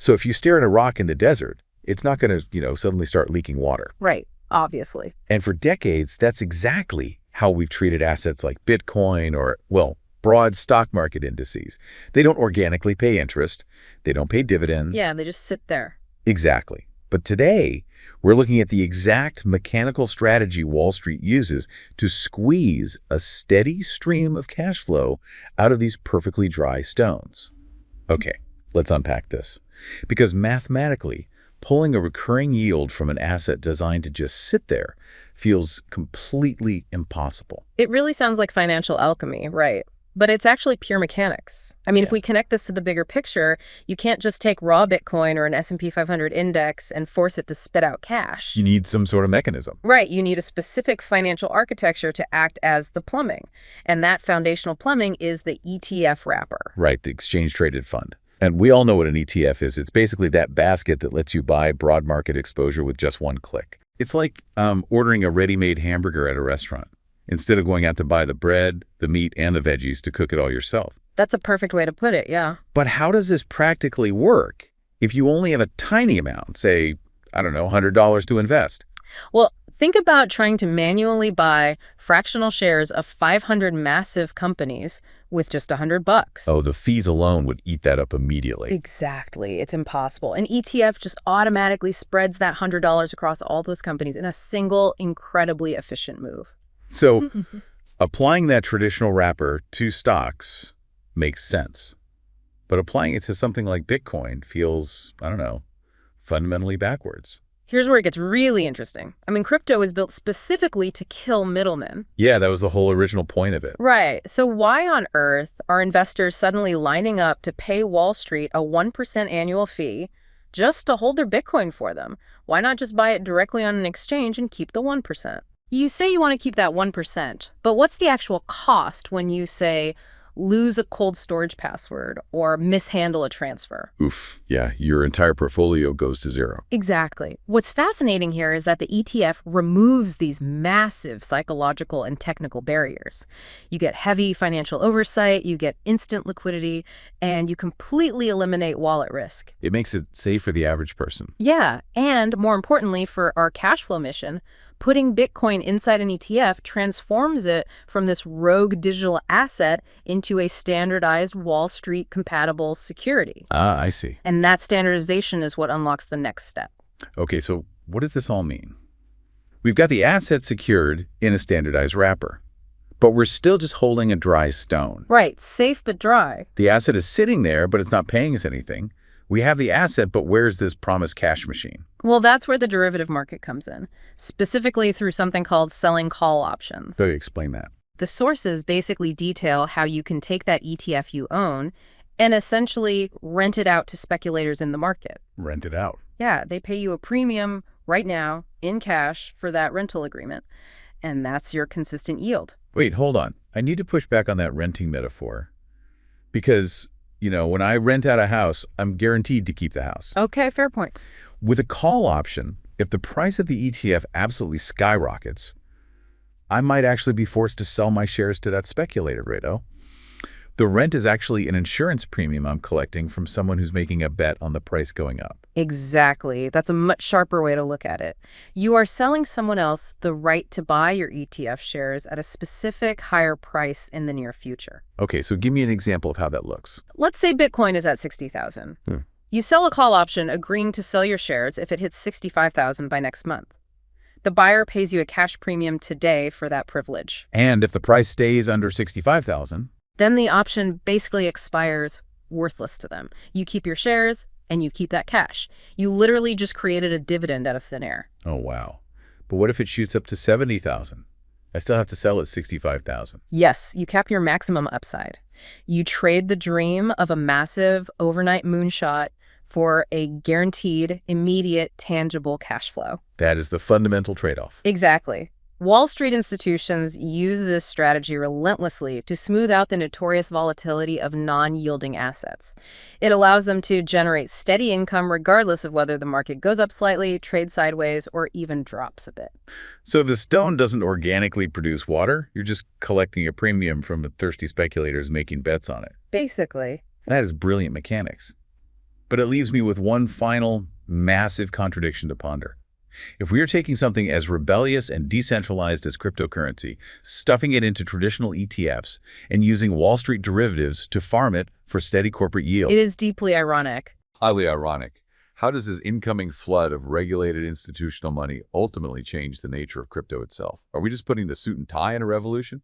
So if you stare at a rock in the desert, it's not going to, suddenly start leaking water. Right, obviously. And for decades, that's exactly how we've treated assets like Bitcoin or, well, broad stock market indices. They don't organically pay interest. They don't pay dividends. Yeah, they just sit there. Exactly. But today, we're looking at the exact mechanical strategy Wall Street uses to squeeze a steady stream of cash flow out of these perfectly dry stones. Okay, let's unpack this. Because mathematically, pulling a recurring yield from an asset designed to just sit there feels completely impossible. It really sounds like financial alchemy, right? But it's actually pure mechanics. I mean, if we connect this to the bigger picture, you can't just take raw Bitcoin or an S&P 500 index and force it to spit out cash. You need some sort of mechanism. Right. You need a specific financial architecture to act as the plumbing. And that foundational plumbing is the ETF wrapper. Right, the exchange-traded fund. And we all know what an ETF is. It's basically that basket that lets you buy broad market exposure with just one click. It's like ordering a ready-made hamburger at a restaurant, instead of going out to buy the bread, the meat, and the veggies to cook it all yourself. That's a perfect way to put it, yeah. But how does this practically work if you only have a tiny amount, say, I don't know, $100 to invest? Well, think about trying to manually buy fractional shares of 500 massive companies with just $100. Oh, the fees alone would eat that up immediately. Exactly. It's impossible. An ETF just automatically spreads that $100 across all those companies in a single, incredibly efficient move. So applying that traditional wrapper to stocks makes sense. But applying it to something like Bitcoin feels, I don't know, fundamentally backwards. Here's where it gets really interesting. I mean, crypto is built specifically to kill middlemen. Yeah, that was the whole original point of it. Right. So why on earth are investors suddenly lining up to pay Wall Street a 1% annual fee just to hold their Bitcoin for them? Why not just buy it directly on an exchange and keep the 1%? You say you want to keep that 1%, but what's the actual cost when you say lose a cold storage password or mishandle a transfer? Oof, yeah, your entire portfolio goes to zero. Exactly. What's fascinating here is that the ETF removes these massive psychological and technical barriers. You get heavy financial oversight, you get instant liquidity, and you completely eliminate wallet risk. It makes it safe for the average person. Yeah, and more importantly for our cash flow mission, putting Bitcoin inside an ETF transforms it from this rogue digital asset into a standardized Wall Street compatible security. Ah, I see. And that standardization is what unlocks the next step. Okay, so what does this all mean? We've got the asset secured in a standardized wrapper, but we're still just holding a dry stone. Right, safe but dry. The asset is sitting there, but it's not paying us anything. We have the asset, but where's this promised cash machine? Well, that's where the derivative market comes in, specifically through something called selling call options. So you explain that. The sources basically detail how you can take that ETF you own and essentially rent it out to speculators in the market. Rent it out. Yeah, they pay you a premium right now in cash for that rental agreement, and that's your consistent yield. Wait, hold on. I need to push back on that renting metaphor because, when I rent out a house, I'm guaranteed to keep the house. Okay, fair point. With a call option, if the price of the ETF absolutely skyrockets, I might actually be forced to sell my shares to that speculator, Rado. The rent is actually an insurance premium I'm collecting from someone who's making a bet on the price going up. Exactly. That's a much sharper way to look at it. You are selling someone else the right to buy your ETF shares at a specific higher price in the near future. Okay, so give me an example of how that looks. Let's say Bitcoin is at 60,000. You sell a call option agreeing to sell your shares if it hits 65,000 by next month. The buyer pays you a cash premium today for that privilege. And if the price stays under 65,000, then the option basically expires worthless to them. You keep your shares and you keep that cash. You literally just created a dividend out of thin air. Oh, wow. But what if it shoots up to 70,000? I still have to sell at 65,000. Yes, you cap your maximum upside. You trade the dream of a massive overnight moonshot for a guaranteed, immediate, tangible cash flow. That is the fundamental trade-off. Exactly. Wall Street institutions use this strategy relentlessly to smooth out the notorious volatility of non-yielding assets. It allows them to generate steady income regardless of whether the market goes up slightly, trades sideways, or even drops a bit. So the stone doesn't organically produce water? You're just collecting a premium from thirsty speculators making bets on it. Basically. That is brilliant mechanics. But it leaves me with one final, massive contradiction to ponder. If we are taking something as rebellious and decentralized as cryptocurrency, stuffing it into traditional ETFs, and using Wall Street derivatives to farm it for steady corporate yield. It is deeply ironic. Highly ironic. How does this incoming flood of regulated institutional money ultimately change the nature of crypto itself? Are we just putting the suit and tie in a revolution?